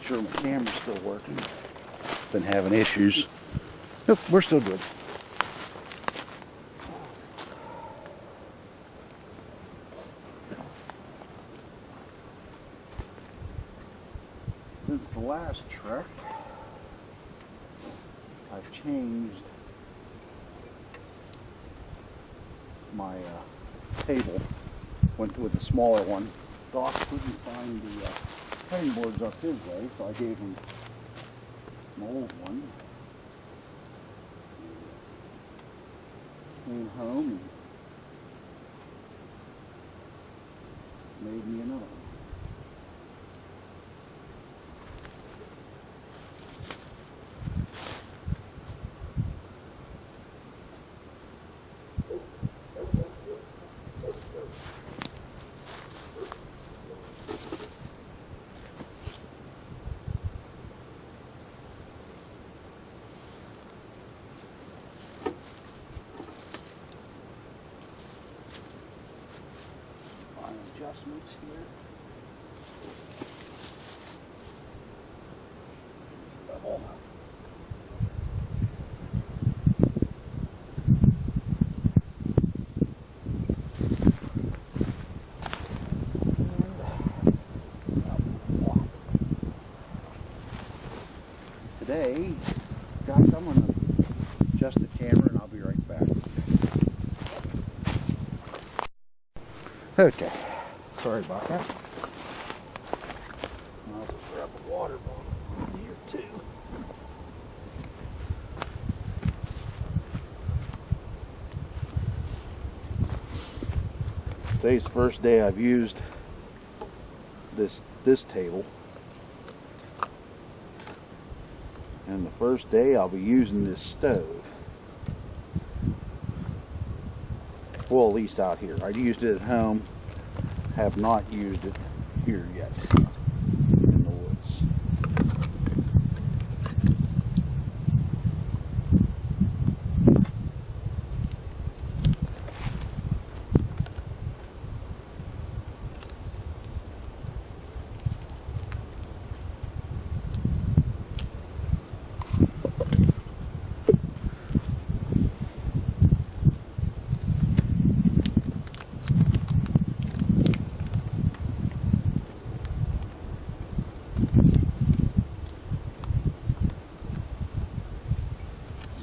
sure my camera's still working. Been having issues. Nope, we're still good. Since the last trek, I've changed my table. Went with the smaller one. Doc couldn't find the cutting boards up his way, so I gave him my old one. Came home and made me another one. Adjustments here. Level. Today, guys, I'm going to adjust the camera and I'll be right back. Okay. Sorry about that. I'll just grab a water bottle here too. Today's the first day I've used this table. And the first day I'll be using this stove. Well, at least out here. I used it at home. Have not used it here yet in the woods.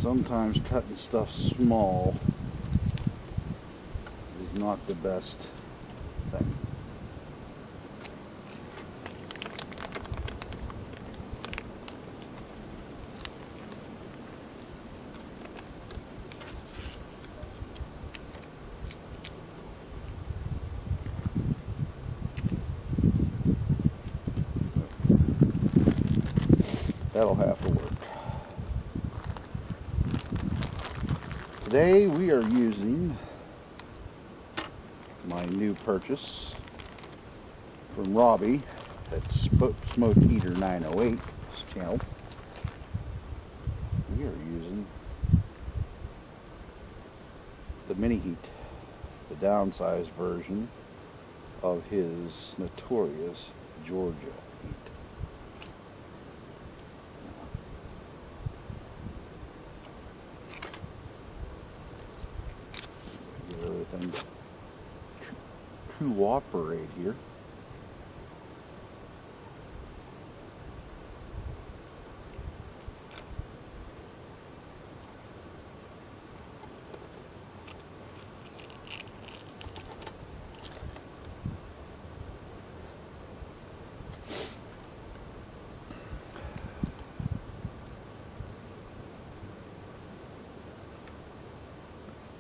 Sometimes cutting stuff small is not the best thing. That'll have to work. Today we are using my new purchase from Robbie at Smokeeater908 channel. We are using the mini heat, the downsized version of his notorious Georgia heat. Everything to cooperate here.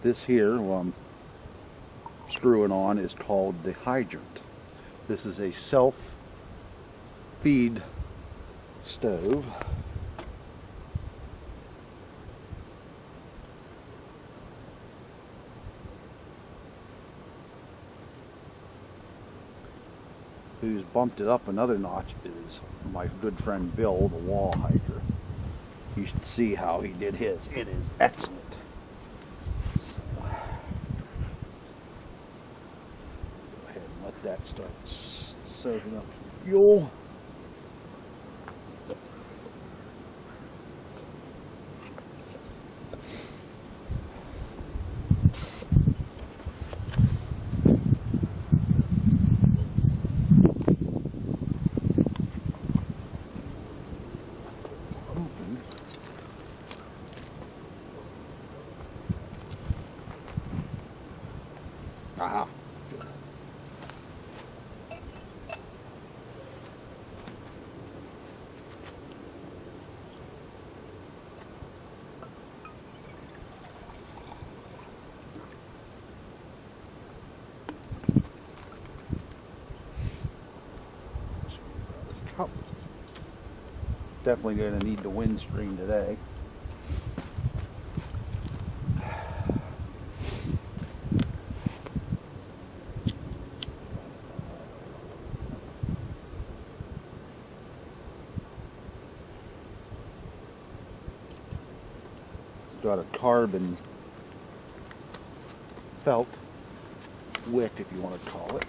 This here, screwing on, is called the hydrant. This is a self-feed stove. Who's bumped it up another notch is my good friend Bill, the wall hiker. You should see how he did his. It is excellent. That starts soaking up some fuel. Definitely going to need the wind screen today. It's got a carbon felt wick, if you want to call it.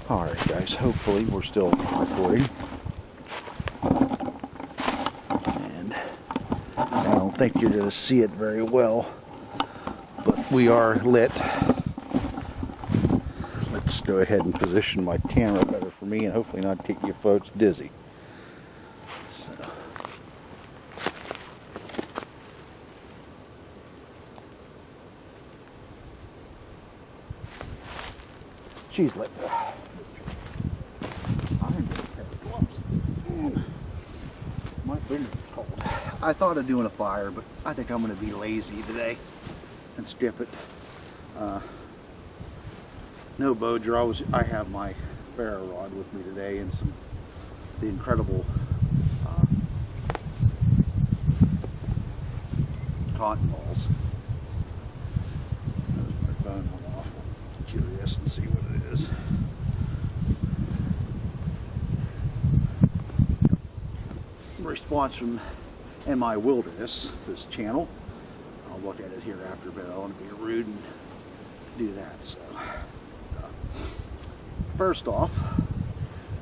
Alright guys, hopefully we're still recording. And I don't think you're going to see it very well, but we are lit. Let's go ahead and position my camera better for me and hopefully not get you folks dizzy. So. She's lit. My fingers are cold. I thought of doing a fire, but I think I'm going to be lazy today and skip it. No bow draws. I have my ferro rod with me today and the incredible cotton balls. There's my phone went off. I'm curious and see what it is. Response from MI Wilderness, this channel. I'll look at it here after, but I don't want to be rude and do that. So, first off,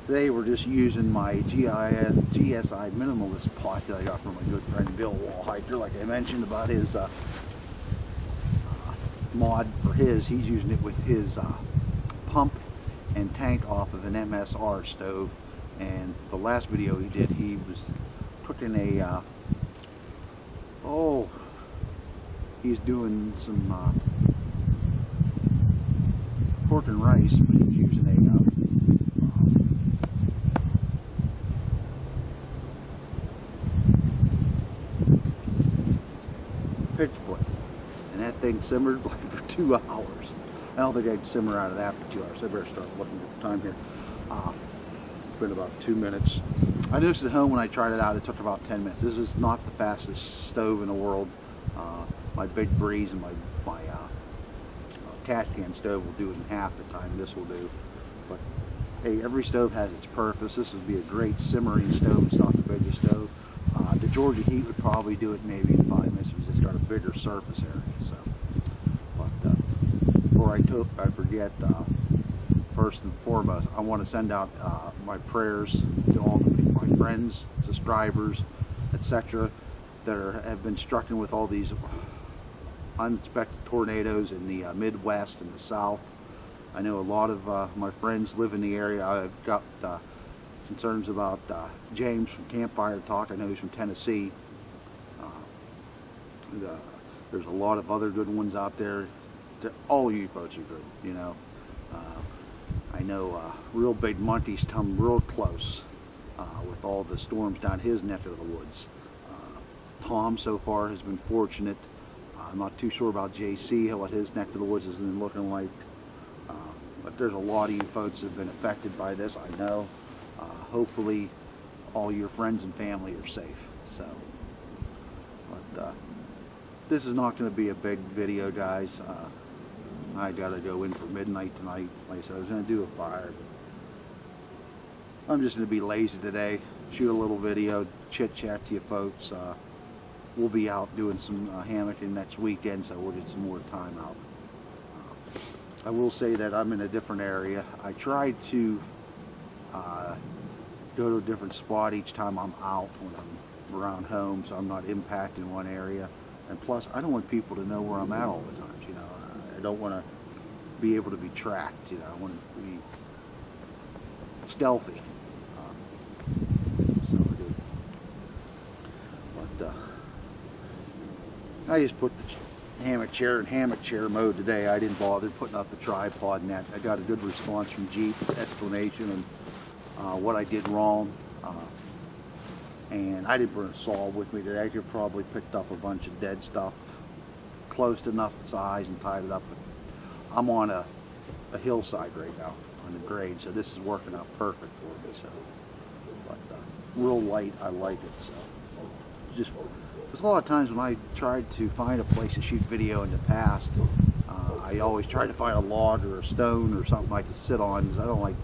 today we're just using my GSI minimalist pot that I got from my good friend Bill Wall Hiker. Like I mentioned about his mod for he's using it with his pump and tank off of an MSR stove. And the last video he did, he was cooking a he's doing some pork and rice, but he's using a pitch pot, and that thing simmered like for 2 hours. I don't think I'd simmer out of that for 2 hours. I better start looking at the time here. It's been about 2 minutes. I noticed at home when I tried it out, it took about 10 minutes. This is not the fastest stove in the world. My Big Breeze and my cash can stove will do it in half the time this will do. But hey, every stove has its purpose. This would be a great simmering stove. It's not the biggest stove. The Georgia Heat would probably do it maybe in 5 minutes because it's got a bigger surface area. So, but before I forget, first and foremost, I want to send out my prayers to all my friends, subscribers, etc. that have been struck with all these unexpected tornadoes in the Midwest and the South. I know a lot of my friends live in the area. I've got concerns about James from Campfire Talk. I know he's from Tennessee. There's a lot of other good ones out there. All you folks are good, you know. I know Real Big Monty's come real close with all the storms down his neck of the woods. Tom so far has been fortunate. I'm not too sure about JC, what his neck of the woods has been looking like. But there's a lot of you folks that have been affected by this, I know. Hopefully all your friends and family are safe. So, but this is not going to be a big video, guys. I gotta go in for midnight tonight. Like I said, I was gonna do a fire, but I'm just gonna be lazy today. Shoot a little video, chit chat to you folks. We'll be out doing some hammocking next weekend, so we'll get some more time out. I will say that I'm in a different area. I tried to go to a different spot each time I'm out when I'm around home, so I'm not impacting one area. And plus, I don't want people to know where I'm at all the time. You know, I don't want to be able to be tracked. You know, I want to be stealthy. So I do. But I just put the hammock chair in hammock chair mode today. I didn't bother putting up the tripod and that. I got a good response from Jeep, explanation and what I did wrong. And I didn't bring a saw with me today. I could probably picked up a bunch of dead stuff close to enough size and tied it up. But I'm on a hillside right now on the grade, so this is working out perfect for me. So, but real light, I like it. So, just because a lot of times when I tried to find a place to shoot video in the past, I always try to find a log or a stone or something I could sit on, because I don't like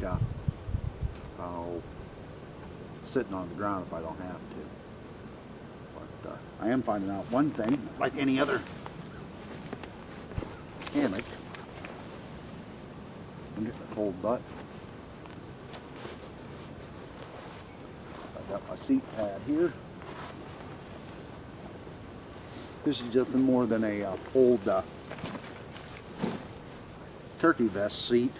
sitting on the ground if I don't have to. But I am finding out one thing, like any other hammock. I'm getting a cold butt. I got my seat pad here. This is nothing more than a old turkey vest seat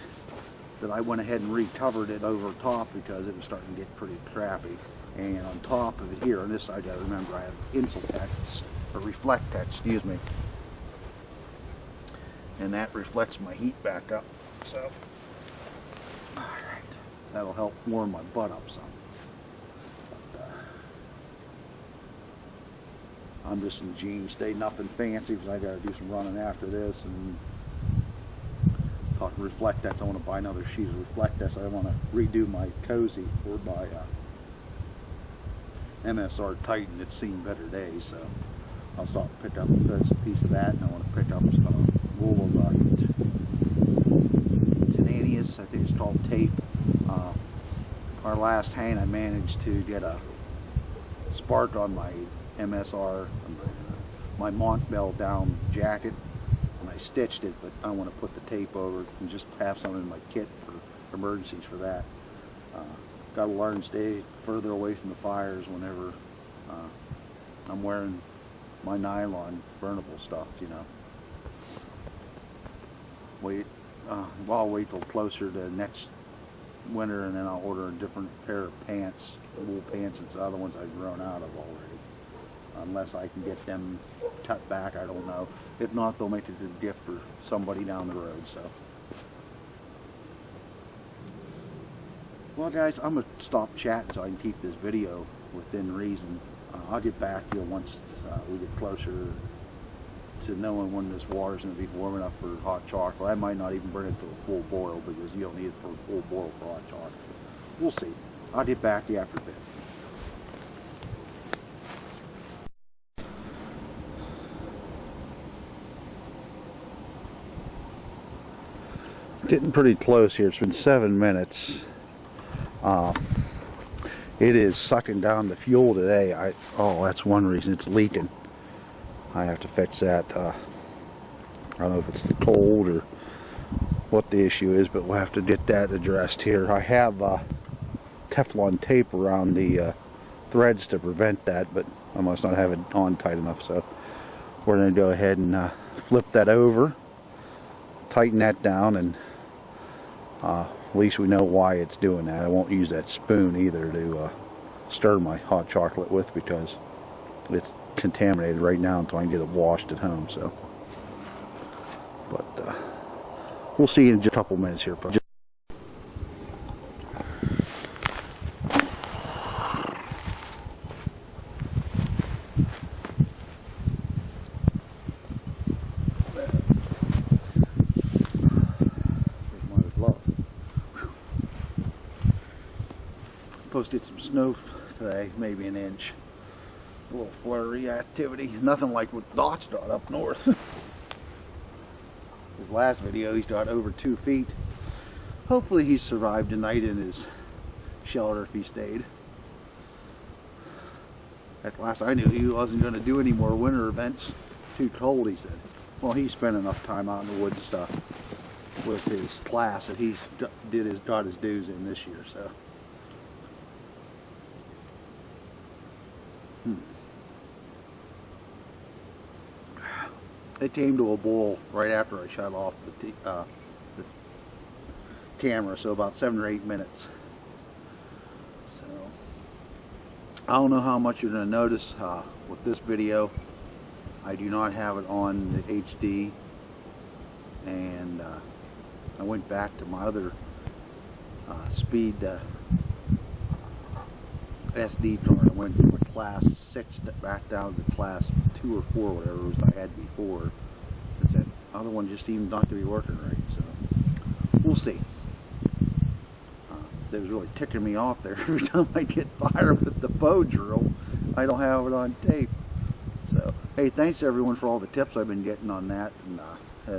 that I went ahead and recovered it over top because it was starting to get pretty crappy. And on top of it here, on this side, I remember I have Insultex, or Reflectex, excuse me. And that reflects my heat back up. So, alright, that'll help warm my butt up some. But, I'm just in jeans today, nothing fancy, because I got to do some running after this. And talking Reflectex, I want to buy another sheet of Reflectex. I want to redo my cozy or my MSR Titan. It's seen better days, so I'll stop and pick up a piece of that, and I want to pick up some wool of Tenanius, I think it's called tape. Our last hang, I managed to get a spark on my MSR, my Montbell down jacket, and I stitched it, but I want to put the tape over it and just have something in my kit for emergencies for that. Got to learn to stay further away from the fires whenever I'm wearing my nylon burnable stuff, you know. I'll wait till closer to next winter, and then I'll order a different pair of pants, wool pants, since the other ones I've grown out of already. Unless I can get them cut back, I don't know. If not, they'll make it a gift for somebody down the road. So, well, guys, I'm gonna stop chatting so I can keep this video within reason. I'll get back to you once we get closer to knowing when this water's going to be warm enough for hot chocolate. I might not even bring it to a full boil, because you don't need it for a full boil for hot chocolate. We'll see. I'll get back to you after a bit. Getting pretty close here. It's been 7 minutes. It is sucking down the fuel today. Oh, that's one reason it's leaking. I have to fix that. I don't know if it's the cold or what the issue is, but we'll have to get that addressed here. I have Teflon tape around the threads to prevent that, but I must not have it on tight enough, so we're going to go ahead and flip that over, tighten that down, and at least we know why it's doing that. I won't use that spoon either to stir my hot chocolate with, because it's contaminated right now until I can get it washed at home. So, but we'll see in just a couple minutes here. Supposed to get some snow today, maybe an inch. A little flurry activity, nothing like what Doc's got up north. His last video, he's got over 2 feet. Hopefully he survived the night in his shelter if he stayed. At last I knew he wasn't going to do any more winter events. Too cold, he said. Well, he spent enough time out in the woods with his class that he's got his dues in this year. So. It came to a boil right after I shut off the camera, so about 7 or 8 minutes. So I don't know how much you're going to notice with this video. I do not have it on the HD, and I went back to my other speed SD card. I went from a class 6 back down to class 2 or 4, whatever it was I had before. Because that other one just seemed not to be working right. So we'll see. It was really ticking me off there. Every time I get fired with the bow drill, I don't have it on tape. So hey, thanks everyone for all the tips I've been getting on that. And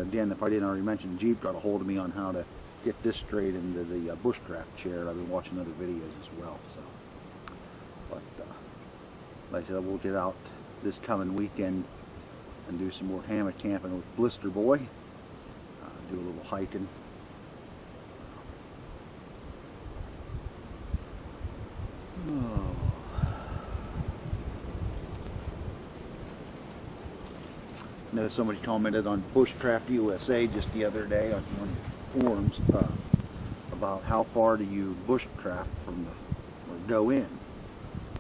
again, if I didn't already mention, Jeep got a hold of me on how to get this straight into the bushcraft chair. I've been watching other videos as well. So. But like I said, we'll get out this coming weekend and do some more hammock camping with Blister Boy. Do a little hiking. Oh. I know somebody commented on Bushcraft USA just the other day on forums about how far do you bushcraft from or go in.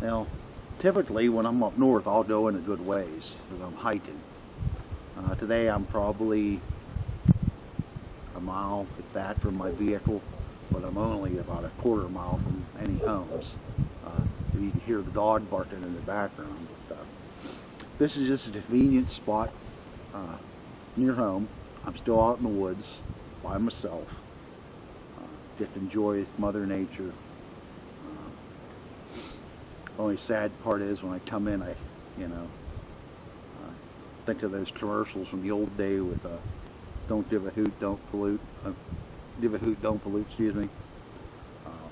Now, typically when I'm up north, I'll go in a good ways because I'm hiking. Today I'm probably a mile, if that, from my vehicle, but I'm only about a quarter mile from any homes. You can hear the dog barking in the background. But, this is just a convenient spot near home. I'm still out in the woods by myself. Get to enjoy Mother Nature. Only sad part is when I come in, I think of those commercials from the old day with "Don't give a hoot, don't pollute." Give a hoot, don't pollute. Excuse me.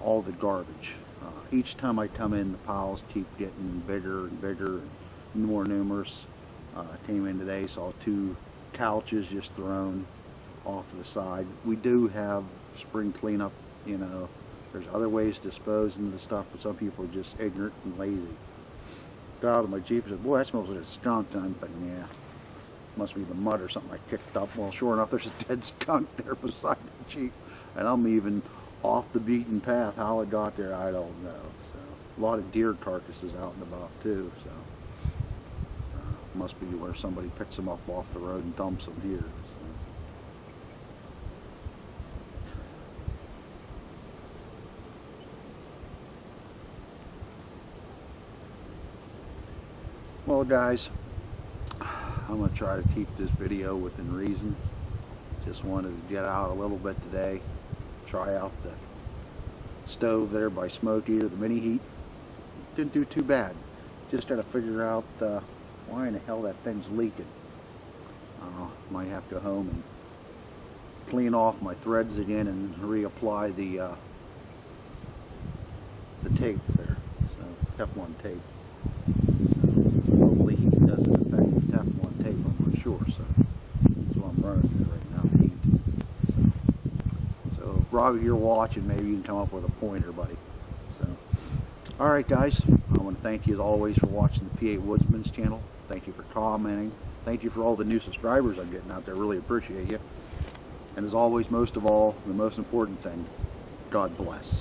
All the garbage. Each time I come in, the piles keep getting bigger and bigger and more numerous. I came in today, saw 2 couches just thrown off to the side. We do have spring cleanup. There's other ways to dispose of the stuff, but some people are just ignorant and lazy. Got out of my Jeep and said, "Boy, that smells like a skunk." And I'm thinking, yeah, must be the mud or something I kicked up. Well, sure enough, there's a dead skunk there beside the Jeep. And I'm even off the beaten path. How it got there, I don't know. So a lot of deer carcasses out and about too. So must be where somebody picks them up off the road and dumps them here. Well guys, I'm going to try to keep this video within reason. Just wanted to get out a little bit today, try out the stove there by Smokeeater, the mini heat. Didn't do too bad. Just got to figure out why in the hell that thing's leaking. Might have to go home and clean off my threads again and reapply the tape there, so Teflon tape. Hopefully heat doesn't affect the Teflon tape, I'm not sure, so that's what I'm running through right now, heat. So if Robbie, you're watching, maybe you can come up with a pointer, buddy. So, alright guys, I want to thank you as always for watching the Pawoodsman's channel. Thank you for commenting. Thank you for all the new subscribers I'm getting out there. Really appreciate you. And as always, most of all, the most important thing, God bless.